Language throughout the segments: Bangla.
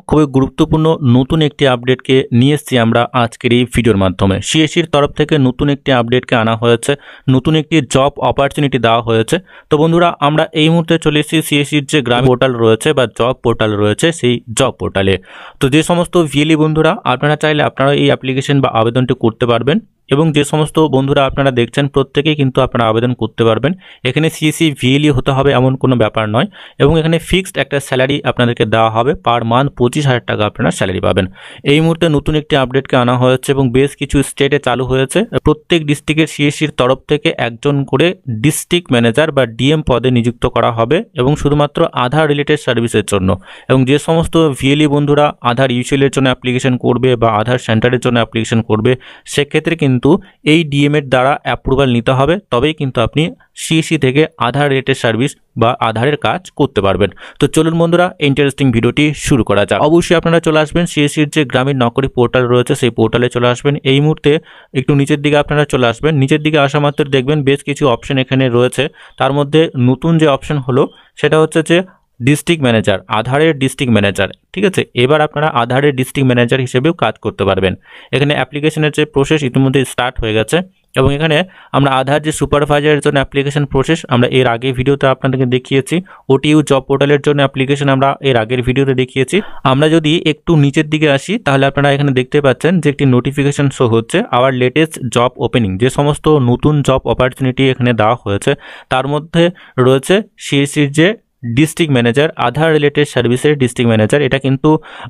খুবই গুরুত্বপূর্ণ নতুন একটি আপডেটকে নিয়ে এসেছি আমরা আজকের এই ভিডিওর মাধ্যমে। সিএসসির তরফ থেকে নতুন একটি আপডেটকে আনা হয়েছে, নতুন একটি জব অপরচুনিটি দেওয়া হয়েছে। তো বন্ধুরা, আমরা এই মুহূর্তে চলে এসেছি সিএসসির যে গ্রাম পোর্টাল রয়েছে বা জব পোর্টাল রয়েছে সেই জব পোর্টালে। তো যে সমস্ত ভিএলই বন্ধুরা আপনারা চাইলে আপনারা এই অ্যাপ্লিকেশন বা আবেদনটি করতে পারবেন, এবং যে সমস্ত বন্ধুরা আপনারা দেখছেন প্রত্যেকেই কিন্তু আপনারা আবেদন করতে পারবেন। এখানে সিএসসি ভিএলই হতে হবে এমন কোনো ব্যাপার নয়, এবং এখানে ফিক্সড একটা স্যালারি আপনাদেরকে দেওয়া হবে, পার মান্থ 25,000 টাকা আপনারা স্যালারি পাবেন। এই মুহূর্তে নতুন একটি আপডেটকে আনা হয়েছে এবং বেশ কিছু স্টেটে চালু হয়েছে। প্রত্যেক ডিস্ট্রিক্টের সিএসসির তরফ থেকে একজন করে ডিস্ট্রিক্ট ম্যানেজার বা ডিএম পদে নিযুক্ত করা হবে, এবং শুধুমাত্র আধার রিলেটেড সার্ভিসের জন্য। এবং যে সমস্ত ভিএলই বন্ধুরা আধার ইউসিএলের জন্য অ্যাপ্লিকেশন করবে বা আধার সেন্টারের জন্য অ্যাপ্লিকেশন করবে, সেক্ষেত্রে কিন্তু এই ডিএম এর দ্বারা অ্যাপ্রুভাল নিতে হবে, তবেই কিন্তু আপনি সিএসসি থেকে আধার রিলেটেড সার্ভিস বা আধারের কাজ করতে পারবেন। তো চলুন বন্ধুরা, ইন্টারেস্টিং ভিডিওটি শুরু করা যাক। অবশ্যই আপনারা চলে আসবেন সিএসসির যে গ্রামীণ নকরি পোর্টাল রয়েছে সেই পোর্টালে চলে আসবেন। এই মুহূর্তে একটু নিচের দিকে আপনারা চলে আসবেন। নিচের দিকে আসা মাত্র দেখবেন বেশ কিছু অপশন এখানে রয়েছে। তার মধ্যে নতুন যে অপশন হলো সেটা হচ্ছে যে ডিস্ট্রিক্ট ম্যানেজার, আধারের ডিস্ট্রিক্ট ম্যানেজার। ঠিক আছে, এবার আপনারা আধারের ডিস্ট্রিক্ট ম্যানেজার হিসেবেও কাজ করতে পারবেন। এখানে অ্যাপ্লিকেশনের যে প্রসেস ইতিমধ্যে স্টার্ট হয়ে গেছে, এবং এখানে আমরা আধার যে সুপারভাইজারের জন্য অ্যাপ্লিকেশন প্রসেস আমরা এর আগে ভিডিওতে আপনাদেরকে দেখিয়েছি। ওটিইউ জব পোর্টালের জন্য অ্যাপ্লিকেশন আমরা এর আগের ভিডিওতে দেখিয়েছি। আমরা যদি একটু নিচের দিকে আসি তাহলে আপনারা এখানে দেখতে পাচ্ছেন যে একটি নোটিফিকেশন শো হচ্ছে আওয়ার লেটেস্ট জব ওপেনিং। যে সমস্ত নতুন জব অপরচুনিটি এখানে দেওয়া হয়েছে তার মধ্যে রয়েছে সিএসসির যে ডিস্ট্রিক্ট ম্যানেজার, আধার রিলেটেড সার্ভিসের ডিস্ট্রিক্ট ম্যানেজার। এটা কিন্তু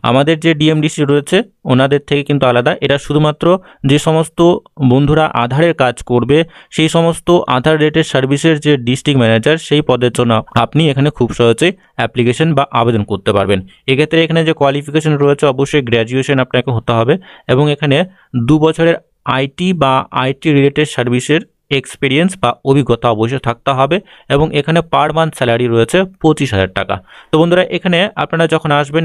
আমাদের যে ডিএমডিসি রয়েছে ওনাদের থেকে কিন্তু আলাদা। এটা শুধুমাত্র যে সমস্ত বন্ধুরা আধারের কাজ করবে সেই সমস্ত আধার রিলেটেড সার্ভিসের যে ডিস্ট্রিক্ট ম্যানেজার সেই পদের জন্য আপনি এখানে খুব সহজেই অ্যাপ্লিকেশন বা আবেদন করতে পারবেন। এক্ষেত্রে এখানে যে কোয়ালিফিকেশন রয়েছে অবশ্যই গ্র্যাজুয়েশন আপনাকে হতে হবে, এবং এখানে 2 বছরের আইটি বা আইটি রিলেটেড সার্ভিসের এক্সপিরিয়েন্স বা অভিজ্ঞতা অবশ্যই থাকতে হবে, এবং এখানে পার মান্থ স্যালারি রয়েছে 25,000 টাকা। তো বন্ধুরা, এখানে আপনারা যখন আসবেন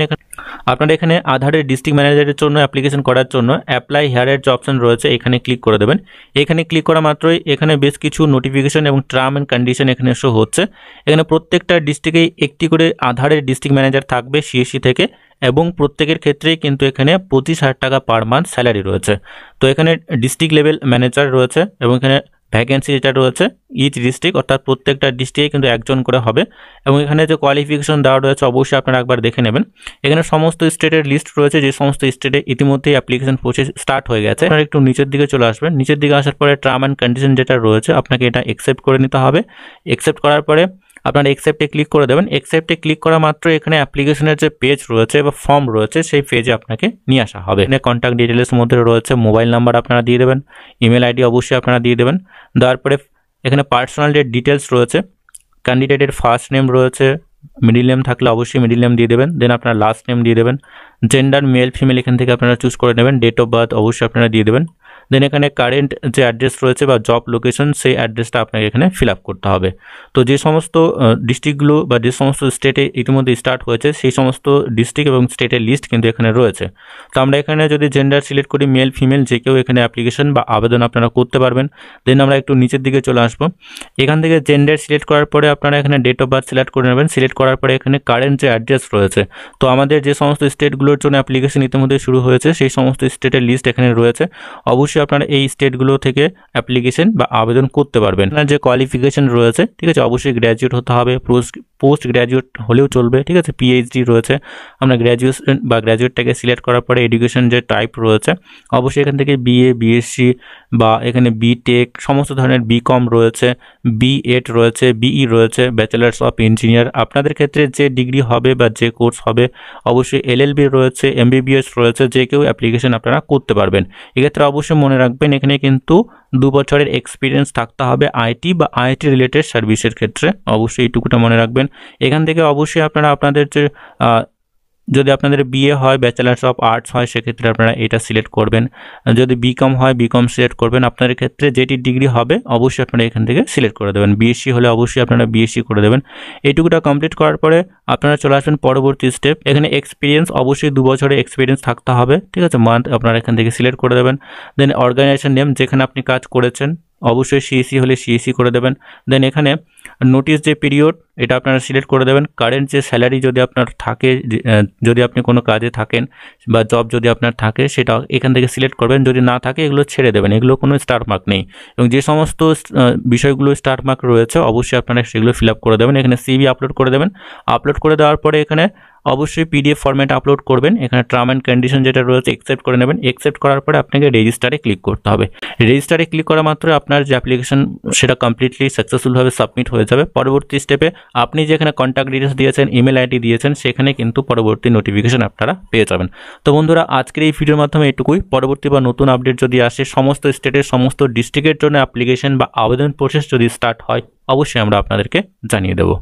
আপনারা এখানে আধারের ডিস্ট্রিক্ট ম্যানেজারের জন্য অ্যাপ্লিকেশন করার জন্য অ্যাপ্লাই হেয়ারের যে অপশন রয়েছে এখানে ক্লিক করে দেবেন। এখানে ক্লিক করা মাত্রই এখানে বেশ কিছু নোটিফিকেশন এবং টার্ম অ্যান্ড কন্ডিশন এখানে শো হচ্ছে। এখানে প্রত্যেকটা ডিস্ট্রিক্টেই একটি করে আধারের ডিস্ট্রিক্ট ম্যানেজার থাকবে সিএসসি থেকে, এবং প্রত্যেকের ক্ষেত্রেই কিন্তু এখানে 25,000 টাকা পার মান্থ স্যালারি রয়েছে। তো এখানে ডিস্ট্রিক্ট লেভেল ম্যানেজার রয়েছে, এবং এখানে ভ্যাকেন্সি যেটা রয়েছে ইচ ডিস্ট্রিক্ট অর্থাৎ প্রত্যেকটা ডিস্ট্রিক্টে কিন্তু একজন করে হবে, এবং এখানে যে কোয়ালিফিকেশন দেওয়া রয়েছে অবশ্যই আপনারা একবার দেখে নেবেন। এখানে সমস্ত স্টেটের লিস্ট রয়েছে, যে সমস্ত স্টেটে ইতিমধ্যেই অ্যাপ্লিকেশন প্রসেস স্টার্ট হয়ে গেছে। আপনারা একটু নিচের দিকে চলে আসবেন। নিচের দিকে আসার পরে টার্ম অ্যান্ড কন্ডিশন যেটা রয়েছে আপনাকে এটা অ্যাকসেপ্ট করে নিতে হবে। অ্যাকসেপ্ট করার পরে আপনারা অ্যাকসেপ্টে ক্লিক করে দেবেন। অ্যাকসেপ্টে ক্লিক করা মাত্র এখানে অ্যাপ্লিকেশনের যে পেজ রয়েছে বা ফর্ম রয়েছে সেই পেজে আপনাকে নিয়ে আসা হবে। এখানে কন্ট্যাক্ট ডিটেলসের মধ্যে রয়েছে মোবাইল নাম্বার আপনারা দিয়ে দেবেন, ইমেল আইডি অবশ্যই আপনারা দিয়ে দেবেন। দেওয়ার পরে এখানে পার্সোনাল যে ডিটেলস রয়েছে, ক্যান্ডিডেটের ফার্স্ট নেম রয়েছে, মিডিল নেম থাকলে অবশ্যই মিডিল নেম দিয়ে দেবেন, দেন আপনার লাস্ট নেম দিয়ে দেবেন। জেন্ডার মেল ফিমেল এখান থেকে আপনারা চুজ করে নেবেন। ডেট অফ বার্থ অবশ্যই আপনারা দিয়ে দেবেন। দেন এখানে কারেন্ট যে অ্যাড্রেস রয়েছে বা জব লোকেশন সেই অ্যাড্রেসটা আপনাকে এখানে ফিল আপ করতে হবে। তো যে সমস্ত ডিস্ট্রিক্টগুলো বা যে সমস্ত স্টেটে ইতিমধ্যে স্টার্ট হয়েছে সেই সমস্ত ডিস্ট্রিক্ট এবং স্টেটের লিস্ট কিন্তু এখানে রয়েছে। তো আমরা এখানে যদি জেন্ডার সিলেক্ট করি মেল ফিমেল যে কেউ এখানে অ্যাপ্লিকেশন বা আবেদন আপনারা করতে পারবেন। দেন আমরা একটু নিচের দিকে চলে আসবো। এখান থেকে জেন্ডার সিলেক্ট করার পরে আপনারা এখানে ডেট অফ বার্থ সিলেক্ট করে নেবেন। সিলেক্ট করার পরে এখানে কারেন্ট যে অ্যাড্রেস রয়েছে, তো আমাদের যে সমস্ত স্টেটগুলোর জন্য অ্যাপ্লিকেশন ইতিমধ্যে শুরু হয়েছে সেই সমস্ত স্টেটের লিস্ট এখানে রয়েছে। অবশ্যই আপনারা এই স্টেটগুলো থেকে অ্যাপ্লিকেশন বা আবেদন করতে পারবেন। আপনার যে কোয়ালিফিকেশন রয়েছে, ঠিক আছে, অবশ্যই গ্র্যাজুয়েট হতে হবে, পোস্ট গ্র্যাজুয়েট হলেও চলবে। ঠিক আছে, পিএইচডি রয়েছে। আমরা গ্র্যাজুয়েশন বা গ্র্যাজুয়েটটাকে সিলেক্ট করার পরে এডুকেশন যে টাইপ রয়েছে অবশ্যই এখান থেকে বিএ, বিএসসি বা এখানে বিটেক সমস্ত ধরনের বিকম রয়েছে, বিএড রয়েছে, বিই রয়েছে, ব্যাচেলার্স অফ ইঞ্জিনিয়ার আপনাদের ক্ষেত্রে যে ডিগ্রি হবে বা যে কোর্স হবে, অবশ্যই এলএলবি রয়েছে, এমবিবিএস রয়েছে, যে কেউ অ্যাপ্লিকেশন আপনারা করতে পারবেন। এক্ষেত্রে অবশ্যই মনে রাখবেন এখানে কিন্তু 2 বছরের এক্সপিরিয়েন্স থাকতে হবে আইটি বা আইটি রিলেটেড সার্ভিসের ক্ষেত্রে, অবশ্যই এইটুকুটা মনে রাখবেন। এখান থেকে অবশ্যই আপনারা আপনাদের যে যদি আপনাদের বিএ হয়, ব্যাচেলার্স অফ আর্টস হয়, সেক্ষেত্রে আপনারা এটা সিলেক্ট করবেন। যদি বিকম হয় বিকম সিলেক্ট করবেন। আপনাদের ক্ষেত্রে যেটি ডিগ্রি হবে অবশ্যই আপনারা এখান থেকে সিলেক্ট করে দেবেন। বিএসসি হলে অবশ্যই আপনারা বিএসসি করে দেবেন। এইটুকুটা কমপ্লিট করার পরে আপনারা চলে আসবেন পরবর্তী স্টেপ। এখানে এক্সপিরিয়েন্স অবশ্যই 2 বছরের এক্সপিরিয়েন্স থাকতে হবে। ঠিক আছে, মান্থ আপনারা এখান থেকে সিলেক্ট করে দেবেন। দেন অর্গানাইজেশন নেম যেখানে আপনি কাজ করেছেন অবশ্যই সিএসসি হলে সিএসসি করে দেবেন। দেন এখানে নোটিশ যে পিরিয়ড এটা আপনারা সিলেক্ট করে দেবেন। কারেন্ট যে স্যালারি যদি আপনার থাকে, যদি আপনি কোনো কাজে থাকেন বা জব যদি আপনার থাকে সেটা এখান থেকে সিলেক্ট করবেন। যদি না থাকে এগুলো ছেড়ে দেবেন, এগুলো কোনো স্টার মার্ক নেই। এবং যে সমস্ত বিষয়গুলো স্টার মার্ক রয়েছে অবশ্যই আপনারা সেগুলো ফিল আপ করে দেবেন। এখানে সিভি আপলোড করে দেবেন। আপলোড করে দেওয়ার পরে এখানে অবশ্যই পিডিএফ ফরম্যাট আপলোড করবেন। এখানে টার্ম অ্যান্ড কন্ডিশন যেটা রয়েছে অ্যাকসেপ্ট করে নেবেন। অ্যাকসেপ্ট করার পরে আপনাকে রেজিস্টারে ক্লিক করতে হবে। রেজিস্টারে ক্লিক করা মাত্র আপনার যে অ্যাপ্লিকেশন সেটা কমপ্লিটলি সাকসেসফুলভাবে সাবমিট হয়ে যাবে। পরবর্তী স্টেপে আপনি যেখানে কন্ট্যাক্ট ডিটেলস দিয়েছেন, ইমেল আইডি দিয়েছেন, সেখানে কিন্তু পরবর্তী নোটিফিকেশন আপনারা পেয়ে যাবেন। তো বন্ধুরা আজকের এই ভিডিওর মাধ্যমে এটুকুই। পরবর্তী বা নতুন আপডেট যদি আসে, সমস্ত স্টেটের সমস্ত ডিস্ট্রিক্টের জন্য অ্যাপ্লিকেশন বা আবেদন প্রসেস যদি স্টার্ট হয়, অবশ্যই আমরা আপনাদেরকে জানিয়ে দেবো।